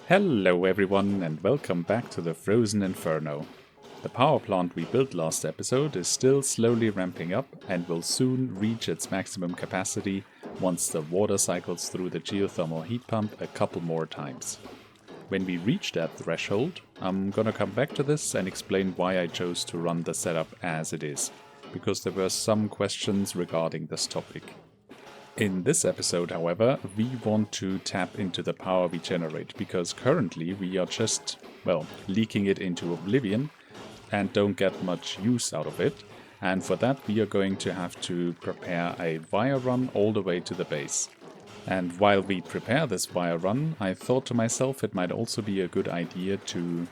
Hello everyone and welcome back to the Frozen Inferno. The power plant we built last episode is still slowly ramping up and will soon reach its maximum capacity once the water cycles through the geothermal heat pump a couple more times. When we reach that threshold, I'm gonna come back to this and explain why I chose to run the setup as it is, because there were some questions regarding this topic. In this episode, however, we want to tap into the power we generate, because currently we are just, leaking it into oblivion and don't get much use out of it. And for that we are going to have to prepare a wire run all the way to the base. And while we prepare this wire run, I thought to myself it might also be a good idea to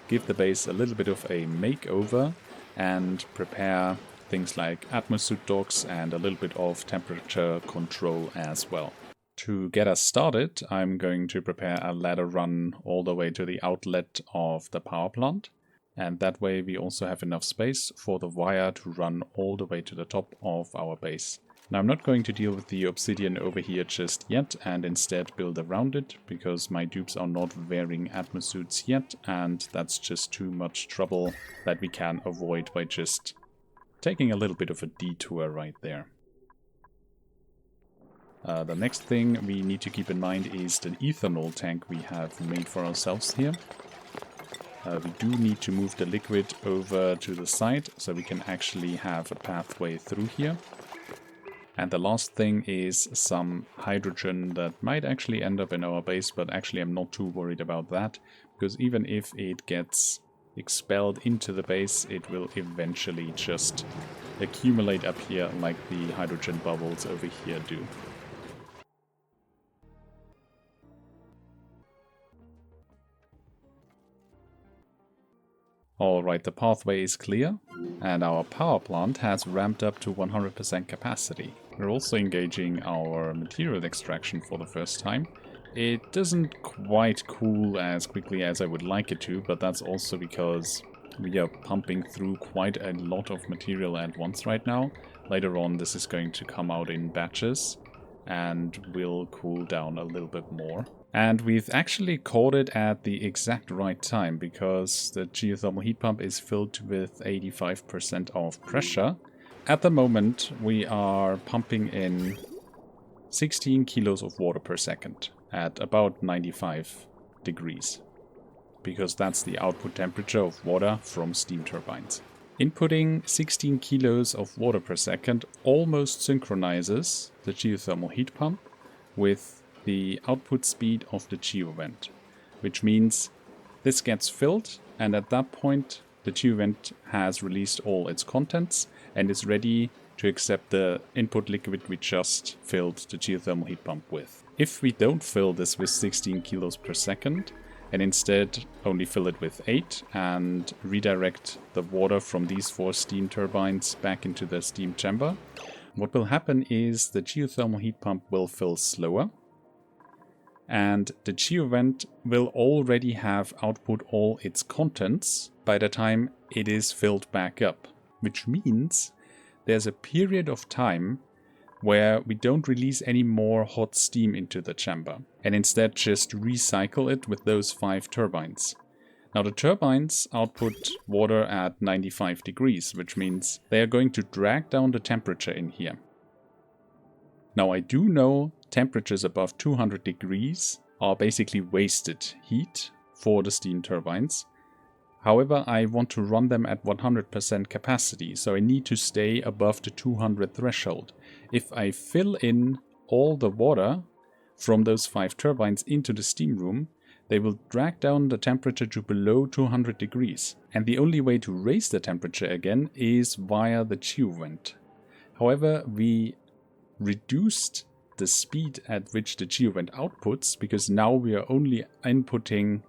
give the base a little bit of a makeover and prepare things like atmosuit docks and a little bit of temperature control as well. To get us started, I'm going to prepare a ladder run all the way to the outlet of the power plant. And that way we also have enough space for the wire to run all the way to the top of our base. Now I'm not going to deal with the obsidian over here just yet and instead build around it, because my dupes are not wearing atmosuits yet and that's just too much trouble that we can avoid by just taking a little bit of a detour right there. The next thing we need to keep in mind is the ethanol tank we have made for ourselves here. We do need to move the liquid over to the side so we can actually have a pathway through here. And the last thing is some hydrogen that might actually end up in our base, but actually I'm not too worried about that, because even if it gets expelled into the base, it will eventually just accumulate up here like the hydrogen bubbles over here do. Alright, the pathway is clear and our power plant has ramped up to 100% capacity. We're also engaging our material extraction for the first time. It doesn't quite cool as quickly as I would like it to, but that's also because we are pumping through quite a lot of material at once right now. Later on this is going to come out in batches and will cool down a little bit more. And we've actually caught it at the exact right time, because the geothermal heat pump is filled with 85% of pressure. At the moment we are pumping in 16 kilos of water per second at about 95 degrees, because that's the output temperature of water from steam turbines. Inputting 16 kilos of water per second almost synchronizes the geothermal heat pump with the output speed of the geovent, which means this gets filled, and at that point the geovent has released all its contents and is ready to accept the input liquid we just filled the geothermal heat pump with. If we don't fill this with 16 kilos per second and instead only fill it with 8 and redirect the water from these 4 steam turbines back into the steam chamber, what will happen is the geothermal heat pump will fill slower and the geovent will already have output all its contents by the time it is filled back up, which means there's a period of time where we don't release any more hot steam into the chamber and instead just recycle it with those 5 turbines. Now the turbines output water at 95 degrees, which means they are going to drag down the temperature in here. Now I do know temperatures above 200 degrees are basically wasted heat for the steam turbines. However, I want to run them at 100% capacity, so I need to stay above the 200 threshold. If I fill in all the water from those 5 turbines into the steam room, they will drag down the temperature to below 200 degrees. And the only way to raise the temperature again is via the geovent. However, we reduced the speed at which the geovent outputs, because now we are only inputting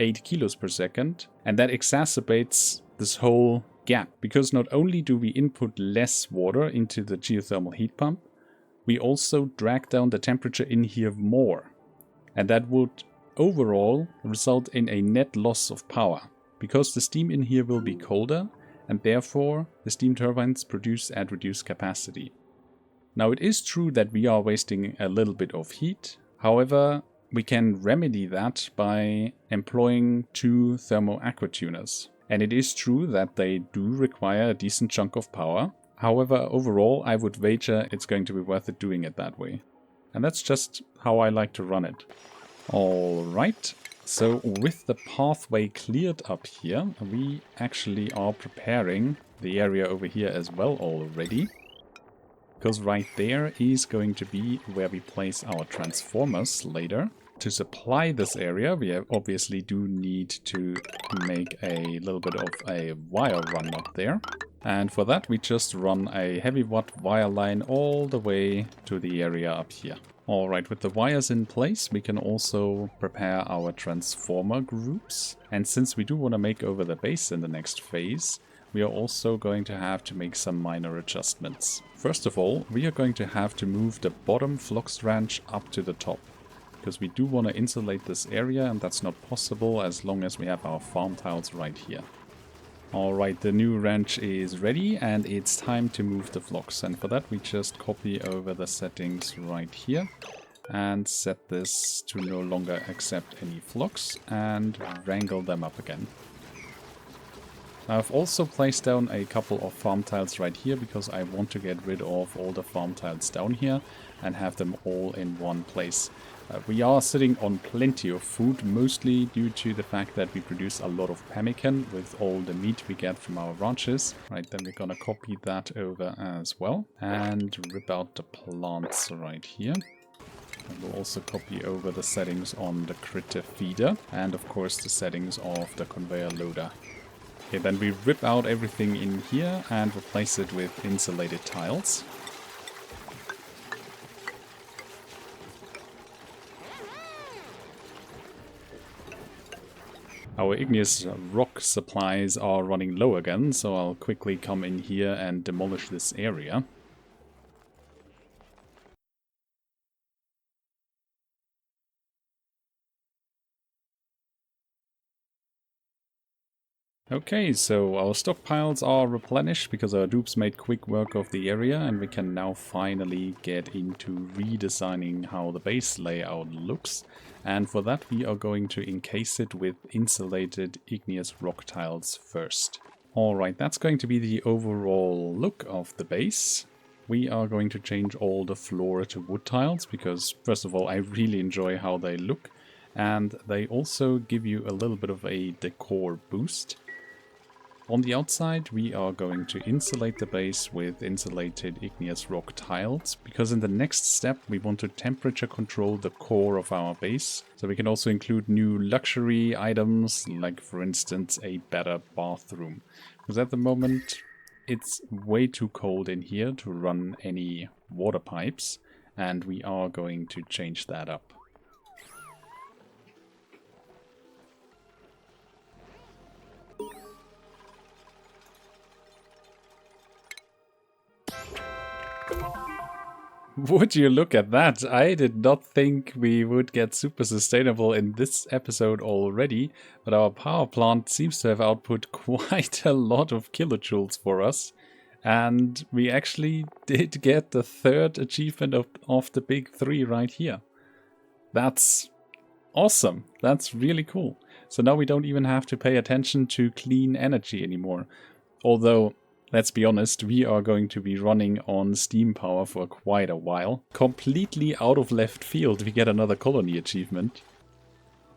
8 kilos per second, and that exacerbates this whole gap, because not only do we input less water into the geothermal heat pump, we also drag down the temperature in here more, and that would overall result in a net loss of power, because the steam in here will be colder and therefore the steam turbines produce at reduced capacity. Now it is true that we are wasting a little bit of heat, however we can remedy that by employing 2 thermo aqua tuners. And it is true that they do require a decent chunk of power. However, overall, I would wager it's going to be worth it doing it that way. And that's just how I like to run it. Alright, so with the pathway cleared up here, we actually are preparing the area over here as well already. Because right there is going to be where we place our transformers later. To supply this area, we obviously do need to make a little bit of a wire run up there. And for that, we just run a heavy watt wire line all the way to the area up here. Alright, with the wires in place, we can also prepare our transformer groups. And since we do want to make over the base in the next phase, we are also going to have to make some minor adjustments. First of all, we are going to have to move the bottom flux ranch up to the top, because we do want to insulate this area, and that's not possible as long as we have our farm tiles right here. Alright, the new ranch is ready, and it's time to move the flux. And for that, we just copy over the settings right here and set this to no longer accept any flux and wrangle them up again. Now, I've also placed down a couple of farm tiles right here because I want to get rid of all the farm tiles down here and have them all in one place. We are sitting on plenty of food, mostly due to the fact that we produce a lot of pemmican with all the meat we get from our ranches. Right, then we're gonna copy that over as well and rip out the plants right here. And we'll also copy over the settings on the critter feeder and of course the settings of the conveyor loader. Okay, then we rip out everything in here and replace it with insulated tiles. Our igneous rock supplies are running low again, so I'll quickly come in here and demolish this area. Okay, so our stockpiles are replenished because our dupes made quick work of the area, and we can now finally get into redesigning how the base layout looks. And for that we are going to encase it with insulated igneous rock tiles first. Alright, that's going to be the overall look of the base. We are going to change all the floor to wood tiles because, first of all, I really enjoy how they look. And they also give you a little bit of a decor boost. On the outside, we are going to insulate the base with insulated igneous rock tiles, because in the next step we want to temperature control the core of our base, so we can also include new luxury items, like for instance a better bathroom. Because at the moment it's way too cold in here to run any water pipes, and we are going to change that up. Would you look at that? I did not think we would get super sustainable in this episode already, but our power plant seems to have output quite a lot of kilojoules for us. And we actually did get the 3rd achievement of the big 3 right here. That's awesome. That's really cool. So now we don't even have to pay attention to clean energy anymore. Although, let's be honest, we are going to be running on steam power for quite a while. Completely out of left field, we get another colony achievement.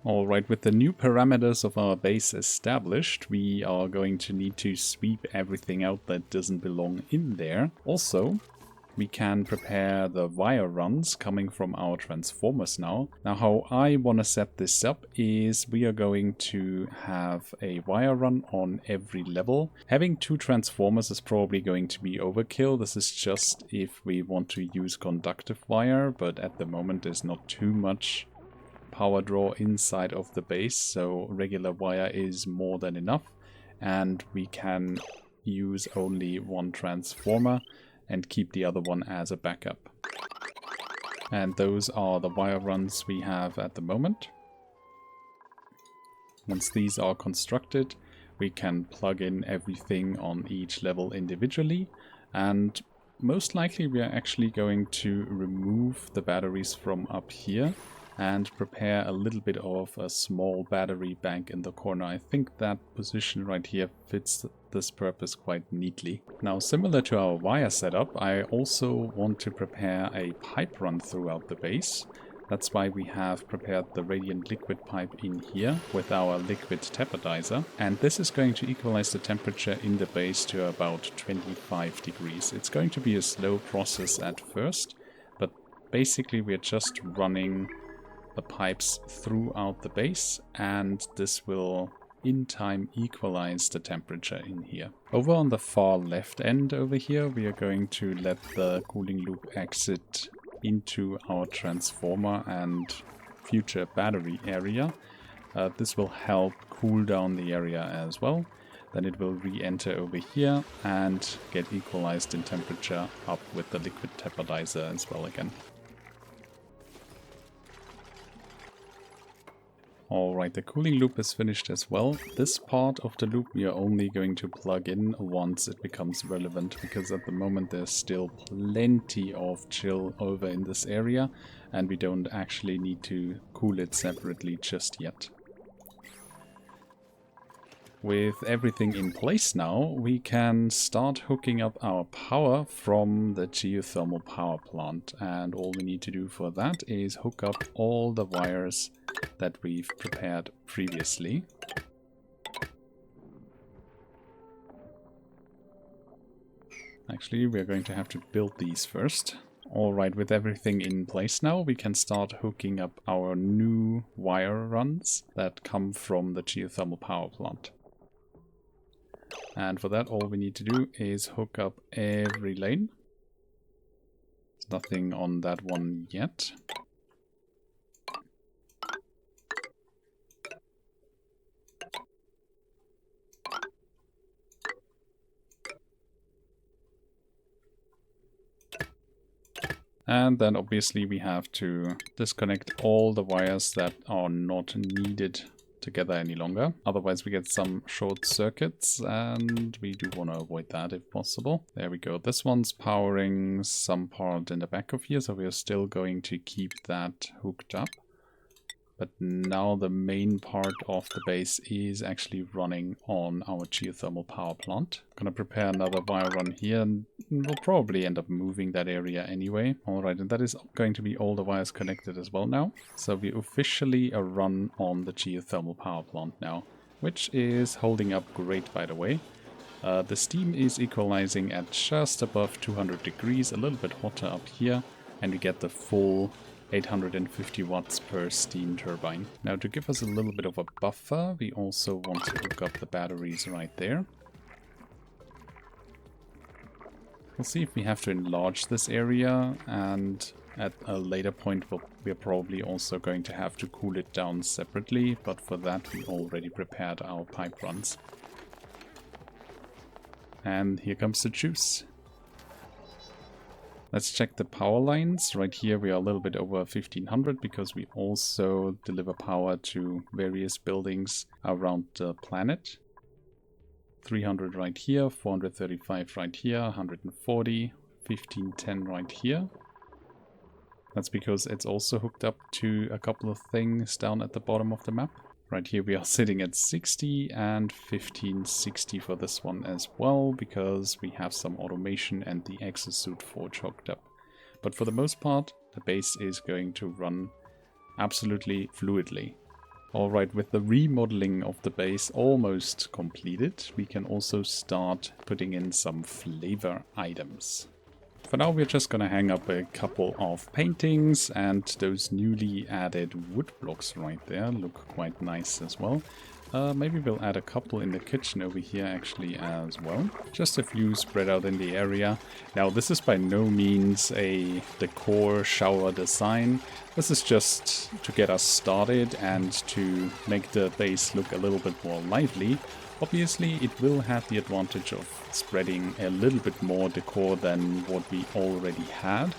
Alright, with the new parameters of our base established, we are going to need to sweep everything out that doesn't belong in there. Also, we can prepare the wire runs coming from our transformers now. Now, how I want to set this up is we are going to have a wire run on every level. Having 2 transformers is probably going to be overkill. This is just if we want to use conductive wire, but at the moment there's not too much power draw inside of the base, so regular wire is more than enough, and we can use only 1 transformer and keep the other one as a backup. And those are the wire runs we have at the moment. Once these are constructed, we can plug in everything on each level individually, and most likely we are actually going to remove the batteries from up here and prepare a little bit of a small battery bank in the corner. I think that position right here fits this purpose quite neatly. Now, similar to our wire setup, I also want to prepare a pipe run throughout the base. That's why we have prepared the radiant liquid pipe in here with our liquid tapidizer. And this is going to equalize the temperature in the base to about 25 degrees. It's going to be a slow process at first, but basically we're just running the pipes throughout the base, and this will in time equalize the temperature in here. Over on the far left end over here, we are going to let the cooling loop exit into our transformer and future battery area. This will help cool down the area as well. Then it will re-enter over here and get equalized in temperature up with the liquid tapidizer as well again. Alright, the cooling loop is finished as well. This part of the loop we are only going to plug in once it becomes relevant, because at the moment there's still plenty of chill over in this area and we don't actually need to cool it separately just yet. With everything in place now, we can start hooking up our power from the geothermal power plant, and all we need to do for that is hook up all the wires that we've prepared previously. Actually, we're going to have to build these first. Alright, with everything in place now, we can start hooking up our new wire runs that come from the geothermal power plant. And for that, all we need to do is hook up every lane. There's nothing on that one yet. And then obviously we have to disconnect all the wires that are not needed together any longer. Otherwise we get some short circuits, and we do want to avoid that if possible. There we go. This one's powering some part in the back of here, so we are still going to keep that hooked up. But now the main part of the base is actually running on our geothermal power plant. Gonna prepare another wire run here, and we'll probably end up moving that area anyway. Alright, and that is going to be all the wires connected as well now. So we officially are run on the geothermal power plant now, which is holding up great, by the way. The steam is equalizing at just above 200 degrees, a little bit hotter up here, and we get the full 850 watts per steam turbine. Now, to give us a little bit of a buffer, we also want to hook up the batteries right there. We'll see if we have to enlarge this area, and at a later point we're probably also going to have to cool it down separately, but for that we already prepared our pipe runs. And here comes the juice. Let's check the power lines. Right here we are a little bit over 1500 because we also deliver power to various buildings around the planet. 300 right here, 435 right here, 140, 1510 right here. That's because it's also hooked up to a couple of things down at the bottom of the map. Right here we are sitting at 60 and 1560 for this one as well, because we have some automation and the exosuit forge hooked up. But for the most part, the base is going to run absolutely fluidly. Alright, with the remodeling of the base almost completed, we can also start putting in some flavor items. For now we're just gonna hang up a couple of paintings, and those newly added wood blocks right there look quite nice as well. Maybe we'll add a couple in the kitchen over here actually as well. Just a few spread out in the area. Now this is by no means a decor shower design. This is just to get us started and to make the base look a little bit more lively. Obviously it will have the advantage of spreading a little bit more decor than what we already had,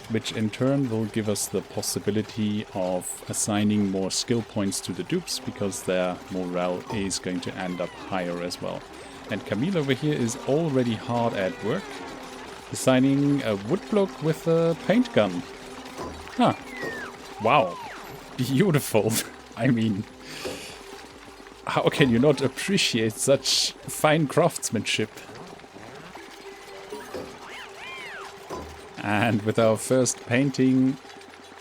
which in turn will give us the possibility of assigning more skill points to the dupes, because their morale is going to end up higher as well. And Camille over here is already hard at work, designing a wood block with a paint gun. Huh. Wow, beautiful. I mean, how can you not appreciate such fine craftsmanship? And with our first painting,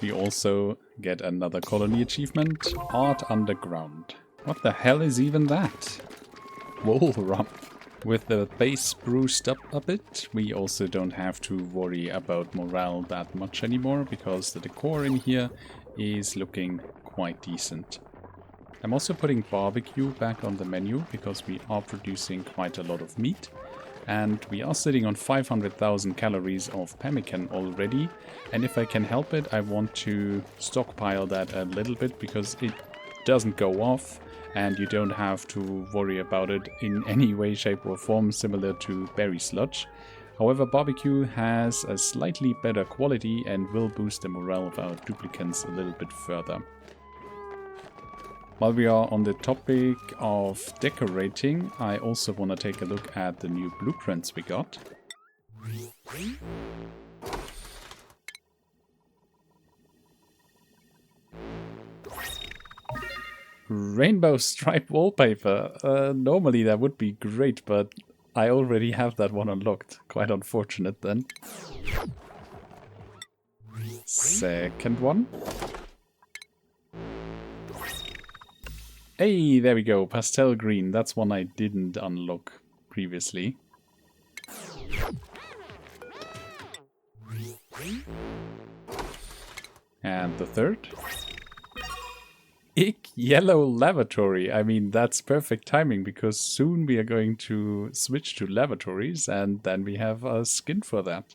we also get another colony achievement, Art Underground. What the hell is even that? Wool rump. With the base spruced up a bit, we also don't have to worry about morale that much anymore, because the decor in here is looking quite decent. I'm also putting barbecue back on the menu, because we are producing quite a lot of meat. And we are sitting on 500,000 calories of pemmican already. And if I can help it, I want to stockpile that a little bit, because it doesn't go off. And you don't have to worry about it in any way, shape or form, similar to berry sludge. However, barbecue has a slightly better quality and will boost the morale of our duplicants a little bit further. While we are on the topic of decorating, I also want to take a look at the new blueprints we got. Rainbow stripe wallpaper. Normally that would be great, but I already have that one unlocked. Quite unfortunate then. Second one. Hey, there we go. Pastel green. That's one I didn't unlock previously. And the third. Ick yellow lavatory. I mean, that's perfect timing, because soon we are going to switch to lavatories and then we have a skin for that.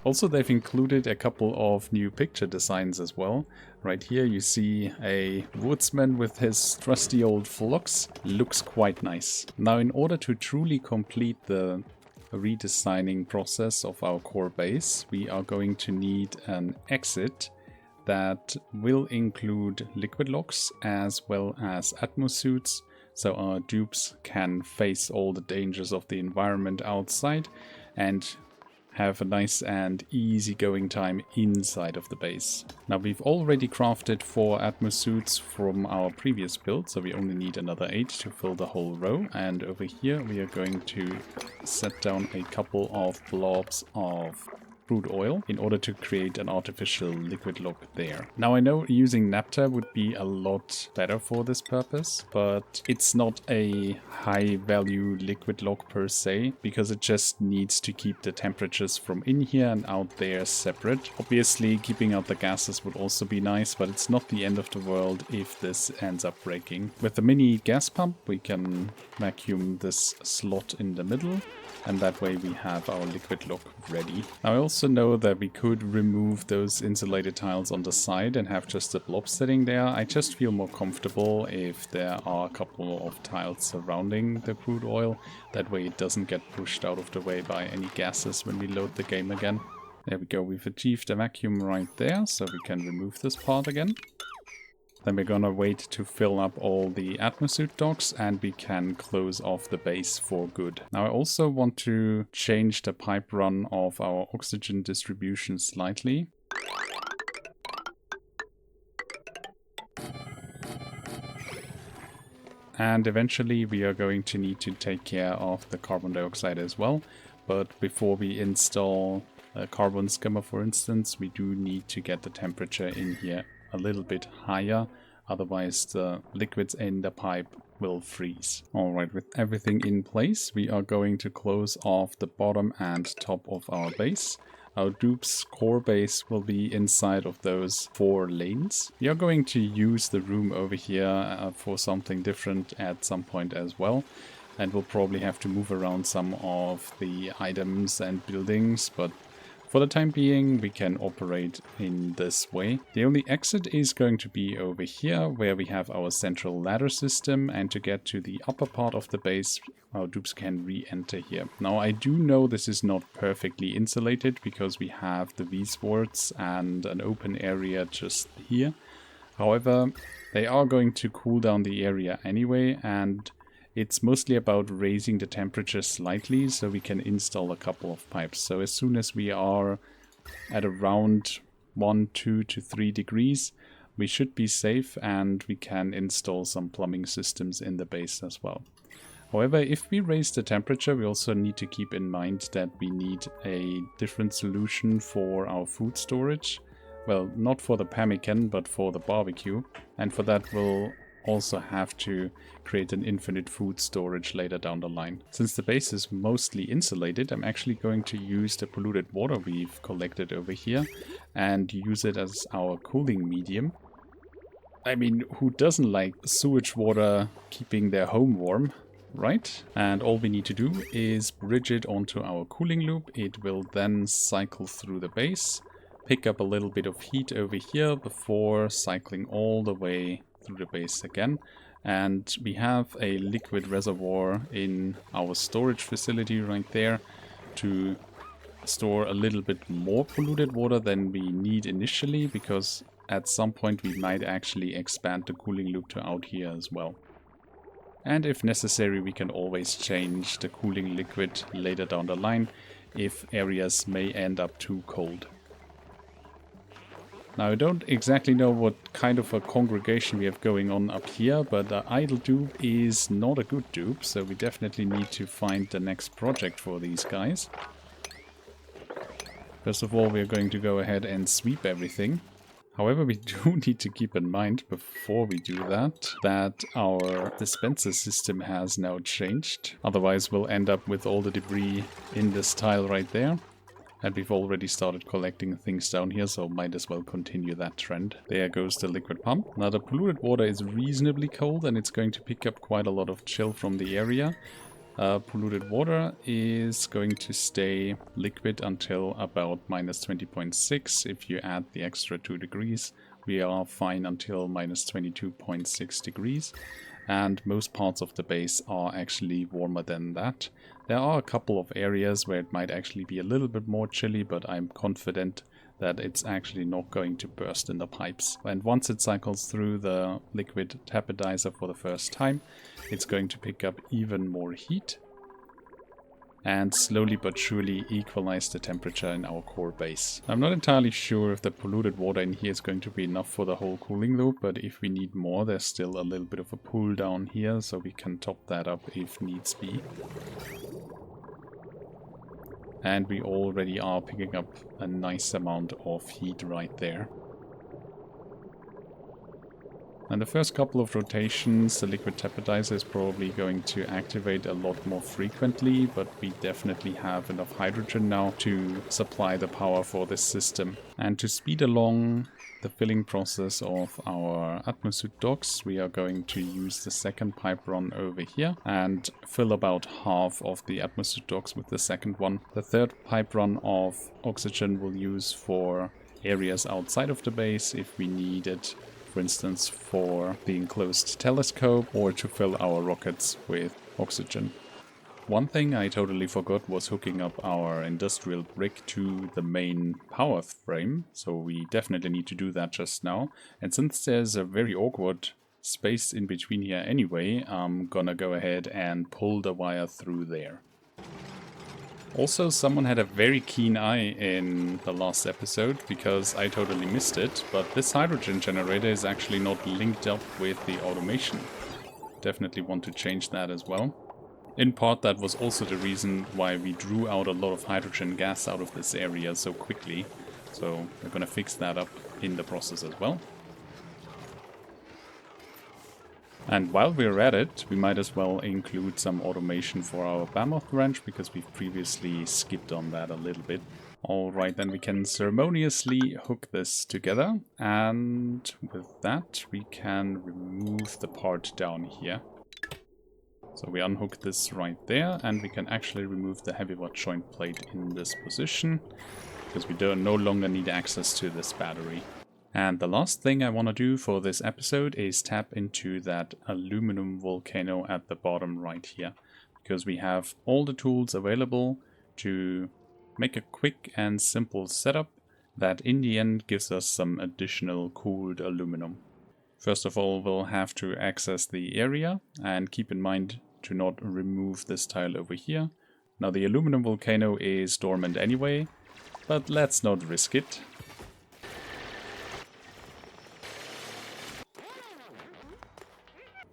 Also, they've included a couple of new picture designs as well. Right here you see a woodsman with his trusty old flocks. Looks quite nice. Now, in order to truly complete the redesigning process of our core base, we are going to need an exit that will include liquid locks as well as atmosuits, so our dupes can face all the dangers of the environment outside and have a nice and easy going time inside of the base. Now, we've already crafted 4 atmosuits from our previous build, so we only need another 8 to fill the whole row. And over here we are going to set down a couple of blobs of crude oil in order to create an artificial liquid lock there. Now, I know using naphtha would be a lot better for this purpose, but it's not a high value liquid lock per se, because it just needs to keep the temperatures from in here and out there separate. Obviously, keeping out the gases would also be nice, but it's not the end of the world if this ends up breaking. With the mini gas pump, we can vacuum this slot in the middle, and that way we have our liquid lock ready. Now, I also know that we could remove those insulated tiles on the side and have just a blob sitting there. I just feel more comfortable if there are a couple of tiles surrounding the crude oil. That way it doesn't get pushed out of the way by any gases when we load the game again. There we go, we've achieved a vacuum right there, so we can remove this part again. Then we're gonna wait to fill up all the atmosuit docks and we can close off the base for good. Now, I also want to change the pipe run of our oxygen distribution slightly. And eventually we are going to need to take care of the carbon dioxide as well. But before we install a carbon skimmer, for instance, we do need to get the temperature in here a little bit higher, otherwise the liquids in the pipe will freeze. Alright, with everything in place, we are going to close off the bottom and top of our base. Our dupe's core base will be inside of those 4 lanes. We are going to use the room over here for something different at some point as well. And we'll probably have to move around some of the items and buildings, but for the time being, we can operate in this way. The only exit is going to be over here, where we have our central ladder system, and to get to the upper part of the base, our dupes can re-enter here. Now, I do know this is not perfectly insulated, because we have the V-swords and an open area just here. However, they are going to cool down the area anyway, and it's mostly about raising the temperature slightly so we can install a couple of pipes. So as soon as we are at around 1, 2 to 3 degrees, we should be safe, and we can install some plumbing systems in the base as well. However, if we raise the temperature, we also need to keep in mind that we need a different solution for our food storage. Well, not for the pemmican, but for the barbecue. And for that, we'll also have to create an infinite food storage later down the line. Since the base is mostly insulated, I'm actually going to use the polluted water we've collected over here and use it as our cooling medium. I mean, who doesn't like sewage water keeping their home warm? Right, and all we need to do is bridge it onto our cooling loop. It will then cycle through the base, pick up a little bit of heat over here before cycling all the way through the base again. And we have a liquid reservoir in our storage facility right there to store a little bit more polluted water than we need initially, because at some point we might actually expand the cooling loop to out here as well. And if necessary, we can always change the cooling liquid later down the line if areas may end up too cold. Now, I don't exactly know what kind of a congregation we have going on up here, but the idle dupe is not a good dupe, so we definitely need to find the next project for these guys. First of all, we're going to go ahead and sweep everything. However, we do need to keep in mind, before we do that our dispenser system has now changed. Otherwise, we'll end up with all the debris in this tile right there. And we've already started collecting things down here, so might as well continue that trend. There goes the liquid pump. Now, the polluted water is reasonably cold, and it's going to pick up quite a lot of chill from the area. Polluted water is going to stay liquid until about minus 20.6. If you add the extra 2 degrees, we are fine until minus 22.6 degrees. And most parts of the base are actually warmer than that. There are a couple of areas where it might actually be a little bit more chilly, but I'm confident that it's actually not going to burst in the pipes. And once it cycles through the liquid tapidizer for the first time, it's going to pick up even more heat and slowly but surely equalize the temperature in our core base. I'm not entirely sure if the polluted water in here is going to be enough for the whole cooling loop, but if we need more, there's still a little bit of a pull down here, so we can top that up if needs be. And we already are picking up a nice amount of heat right there. And the first couple of rotations, the liquid tapidizer is probably going to activate a lot more frequently, but we definitely have enough hydrogen now to supply the power for this system. And to speed along the filling process of our Atmosuit docks, we are going to use the second pipe run over here and fill about half of the Atmosuit docks with the second one. The third pipe run of oxygen we'll use for areas outside of the base if we need it, for instance for the enclosed telescope or to fill our rockets with oxygen. One thing I totally forgot was hooking up our industrial brick to the main power frame, so we definitely need to do that just now. And since there's a very awkward space in between here anyway, I'm gonna go ahead and pull the wire through there. Also, someone had a very keen eye in the last episode, because I totally missed it, but this hydrogen generator is actually not linked up with the automation. Definitely want to change that as well. In part, that was also the reason why we drew out a lot of hydrogen gas out of this area so quickly. So we're gonna fix that up in the process as well. And while we're at it, we might as well include some automation for our Mammoth Ranch, because we've previously skipped on that a little bit. Alright, then we can ceremoniously hook this together, and with that we can remove the part down here. So we unhook this right there, and we can actually remove the heavy watt joint plate in this position, because we no longer need access to this battery. And the last thing I want to do for this episode is tap into that aluminum volcano at the bottom right here, because we have all the tools available to make a quick and simple setup that in the end gives us some additional cooled aluminum. First of all, we'll have to access the area, and keep in mind to not remove this tile over here. Now the aluminum volcano is dormant anyway, but let's not risk it.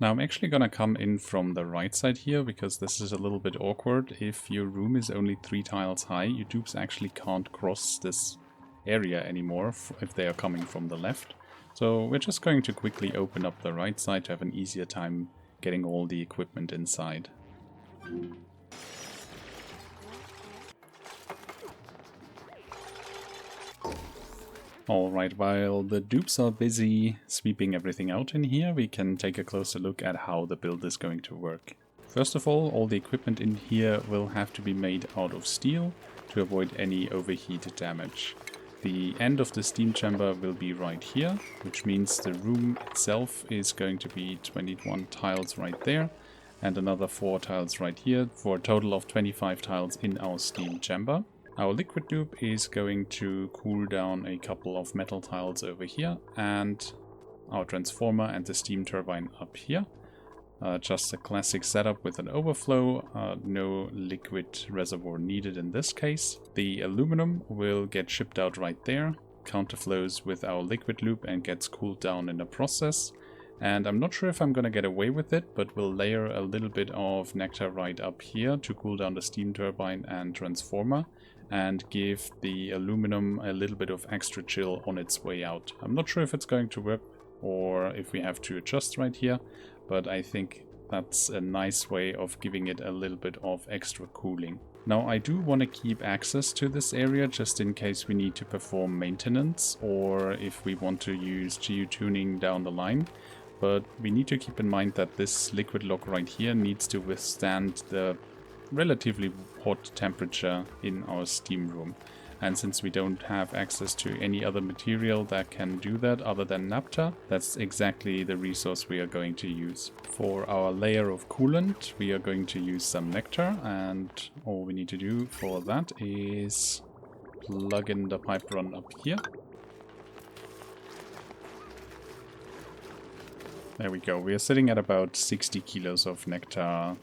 Now I'm actually gonna come in from the right side here, because this is a little bit awkward. If your room is only 3 tiles high, your dupes actually can't cross this area anymore if they are coming from the left. So we're just going to quickly open up the right side to have an easier time getting all the equipment inside. Alright, while the dupes are busy sweeping everything out in here, we can take a closer look at how the build is going to work. First of all the equipment in here will have to be made out of steel to avoid any overheat damage. The end of the steam chamber will be right here, which means the room itself is going to be 21 tiles right there, and another 4 tiles right here, for a total of 25 tiles in our steam chamber. Our liquid loop is going to cool down a couple of metal tiles over here, and our transformer and the steam turbine up here. Just a classic setup with an overflow, no liquid reservoir needed in this case. The aluminum will get shipped out right there, counterflows with our liquid loop and gets cooled down in the process. And I'm not sure if I'm gonna get away with it, but we'll layer a little bit of nectar right up here to cool down the steam turbine and transformer, and give the aluminum a little bit of extra chill on its way out. I'm not sure if it's going to work or if we have to adjust right here, but I think that's a nice way of giving it a little bit of extra cooling. Now I do want to keep access to this area just in case we need to perform maintenance or if we want to use geotuning down the line. But we need to keep in mind that this liquid lock right here needs to withstand the relatively hot temperature in our steam room. And since we don't have access to any other material that can do that other than naphtha, that's exactly the resource we are going to use. For our layer of coolant, we are going to use some nectar, and all we need to do for that is plug in the pipe run up here. There we go. We are sitting at about 60 kilos of nectar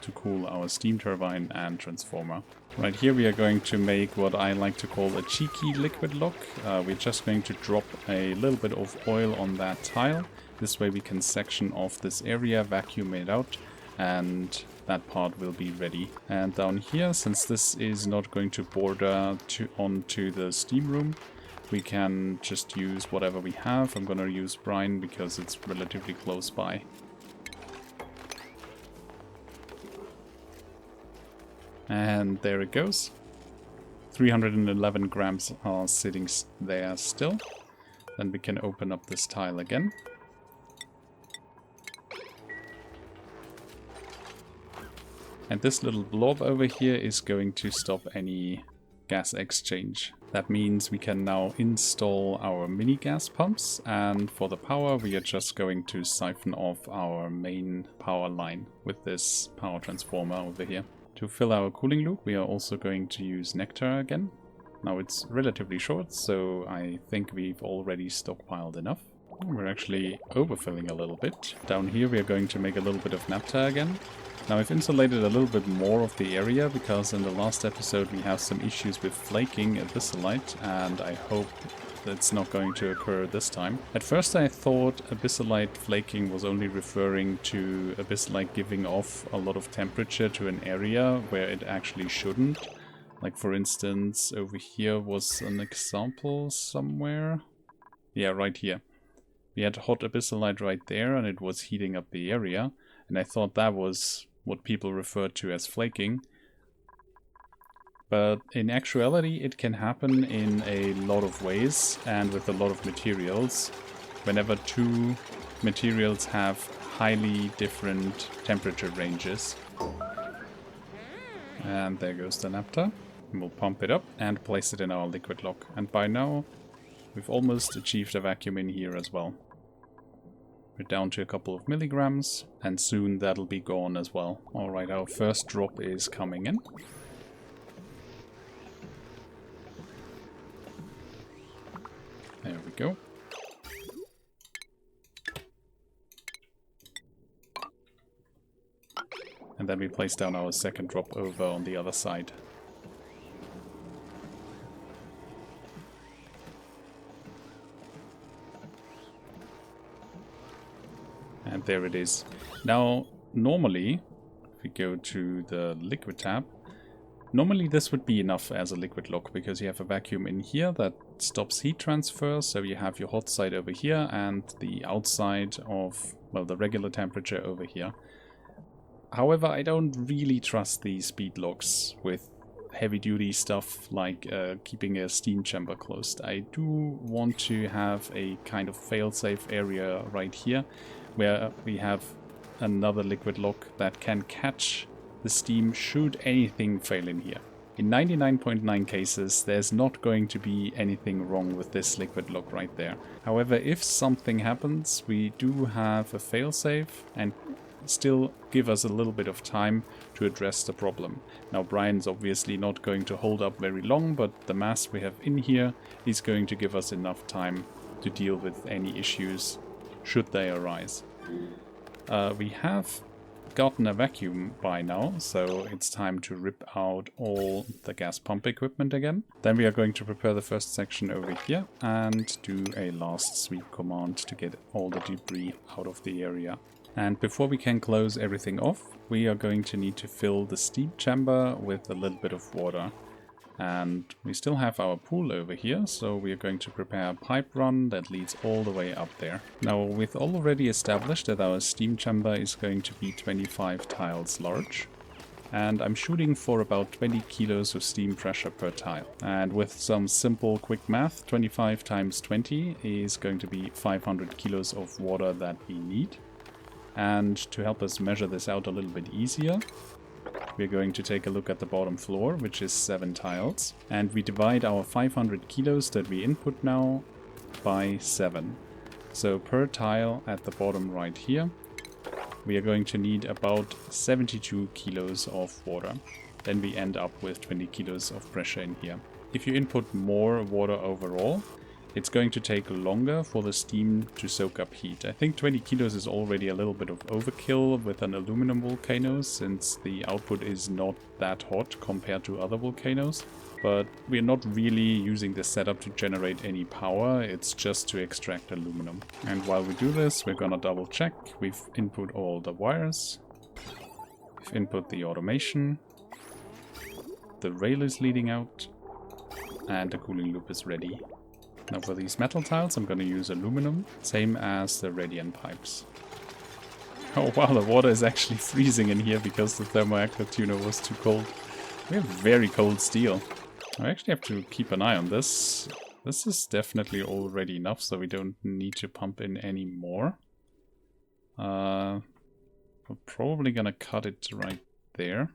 to cool our steam turbine and transformer. Right here we are going to make what I like to call a cheeky liquid lock. We're just going to drop a little bit of oil on that tile. This way we can section off this area, vacuum it out, and that part will be ready. And down here, since this is not going to border onto the steam room, we can just use whatever we have. I'm gonna use brine because it's relatively close by. And there it goes. 311 grams are sitting there still. Then we can open up this tile again. And this little blob over here is going to stop any gas exchange. That means we can now install our mini gas pumps, and for the power we are just going to siphon off our main power line with this power transformer over here. To fill our cooling loop, we are also going to use nectar again. Now it's relatively short, so I think we've already stockpiled enough. We're actually overfilling a little bit. Down here we are going to make a little bit of naphtha again. Now I've insulated a little bit more of the area because in the last episode we have some issues with flaking abyssalite, and I hope that's not going to occur this time. At first I thought abyssalite flaking was only referring to abyssalite giving off a lot of temperature to an area where it actually shouldn't. Like for instance, over here was an example somewhere. Yeah, right here. We had hot abyssalite right there and it was heating up the area, and I thought that was what people referred to as flaking. But in actuality it can happen in a lot of ways and with a lot of materials whenever two materials have highly different temperature ranges. And there goes the naphtha. And we'll pump it up and place it in our liquid lock. And by now we've almost achieved a vacuum in here as well. We're down to a couple of milligrams, and soon that'll be gone as well. Alright, our first drop is coming in. There we go. And then we place down our second drop over on the other side. And there it is. Now, normally, if we go to the liquid tab, normally this would be enough as a liquid lock because you have a vacuum in here that stops heat transfer. So you have your hot side over here and the outside of, well, the regular temperature over here. However, I don't really trust these speed locks with heavy duty stuff like keeping a steam chamber closed. I do want to have a kind of fail-safe area right here where we have another liquid lock that can catch the steam should anything fail in here. In 99.9 cases, there's not going to be anything wrong with this liquid lock right there. However, if something happens, we do have a fail-safe and still give us a little bit of time to address the problem. Now, Brian's obviously not going to hold up very long, but the mass we have in here is going to give us enough time to deal with any issues should they arise. We have gotten a vacuum by now, so it's time to rip out all the gas pump equipment again. Then we are going to prepare the first section over here and do a last sweep command to get all the debris out of the area. And before we can close everything off, we are going to need to fill the steam chamber with a little bit of water. And we still have our pool over here, so we are going to prepare a pipe run that leads all the way up there. Now, we've already established that our steam chamber is going to be 25 tiles large. And I'm shooting for about 20 kilos of steam pressure per tile. And with some simple quick math, 25 times 20 is going to be 500 kilos of water that we need. And to help us measure this out a little bit easier, we're going to take a look at the bottom floor, which is 7 tiles. And we divide our 500 kilos that we input now by 7. So per tile at the bottom right here, we are going to need about 72 kilos of water. Then we end up with 20 kilos of pressure in here. If you input more water overall, it's going to take longer for the steam to soak up heat. I think 20 kilos is already a little bit of overkill with an aluminum volcano, since the output is not that hot compared to other volcanoes. But we're not really using this setup to generate any power, it's just to extract aluminum. And while we do this, we're gonna double check. We've input all the wires. We've input the automation. The rail is leading out. And the cooling loop is ready. Now for these metal tiles, I'm going to use aluminum, same as the radiant pipes. Oh wow, the water is actually freezing in here because the thermoactive tuner was too cold. We have very cold steel. I actually have to keep an eye on this. This is definitely already enough, so we don't need to pump in any more. We're probably going to cut it right there.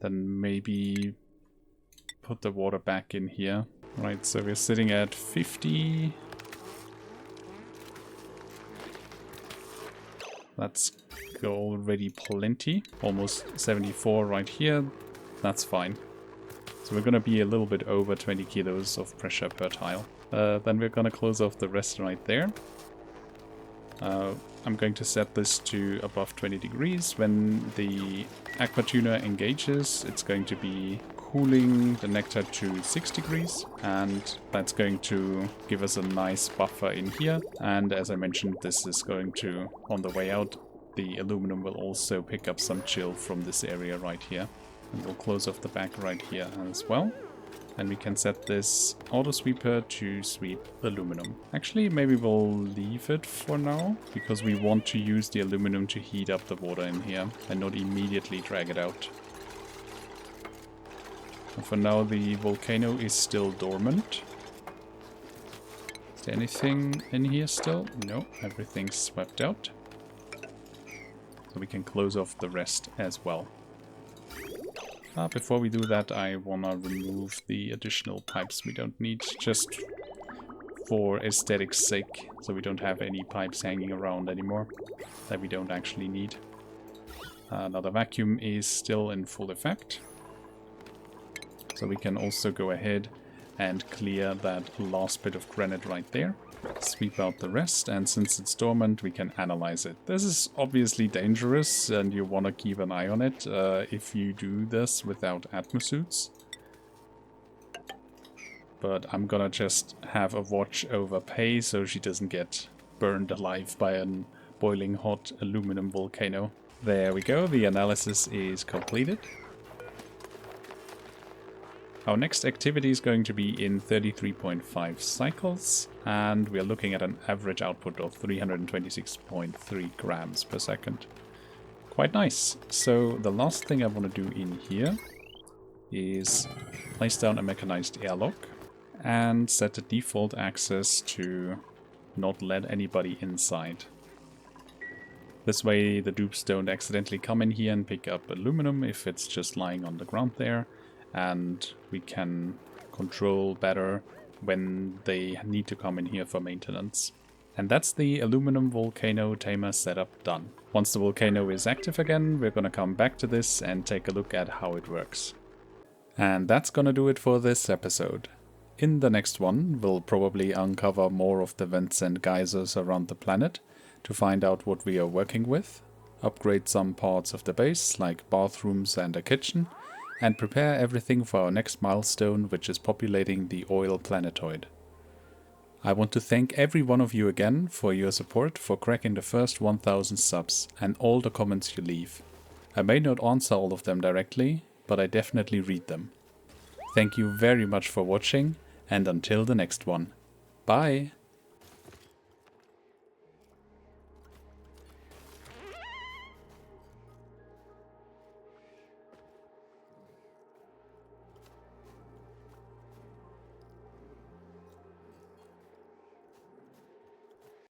Then maybe put the water back in here. Right, so we're sitting at 50. That's already plenty. Almost 74 right here. That's fine. So we're going to be a little bit over 20 kilos of pressure per tile. Then we're going to close off the rest right there. I'm going to set this to above 20 degrees. When the aqua tuner engages, it's going to be cooling the nectar to 6 degrees, and that's going to give us a nice buffer in here. And as I mentioned, this is going to, on the way out, the aluminum will also pick up some chill from this area right here. And we'll close off the back right here as well. And we can set this auto sweeper to sweep aluminum. Actually, maybe we'll leave it for now, because we want to use the aluminum to heat up the water in here and not immediately drag it out. For now, the volcano is still dormant. Is there anything in here still? No, everything's swept out. So we can close off the rest as well. Before we do that, I want to remove the additional pipes we don't need, just for aesthetics sake, so we don't have any pipes hanging around anymore that we don't actually need. Now the vacuum is still in full effect. So we can also go ahead and clear that last bit of granite right there. Sweep out the rest, and since it's dormant, we can analyze it. This is obviously dangerous, and you want to keep an eye on it if you do this without atmosuits. But I'm gonna just have a watch over Pei so she doesn't get burned alive by a boiling hot aluminum volcano. There we go, the analysis is completed. Our next activity is going to be in 33.5 cycles, and we are looking at an average output of 326.3 grams per second. Quite nice. So the last thing I want to do in here is place down a mechanized airlock and set the default access to not let anybody inside. This way the dupes don't accidentally come in here and pick up aluminum if it's just lying on the ground there, and we can control better when they need to come in here for maintenance. And that's the aluminum volcano tamer setup done. Once the volcano is active again, we're gonna come back to this and take a look at how it works. And that's gonna do it for this episode. In the next one, we'll probably uncover more of the vents and geysers around the planet to find out what we are working with, upgrade some parts of the base like bathrooms and a kitchen, and prepare everything for our next milestone, which is populating the oil planetoid. I want to thank every one of you again for your support for cracking the first 1000 subs and all the comments you leave. I may not answer all of them directly, but I definitely read them. Thank you very much for watching, and until the next one. Bye!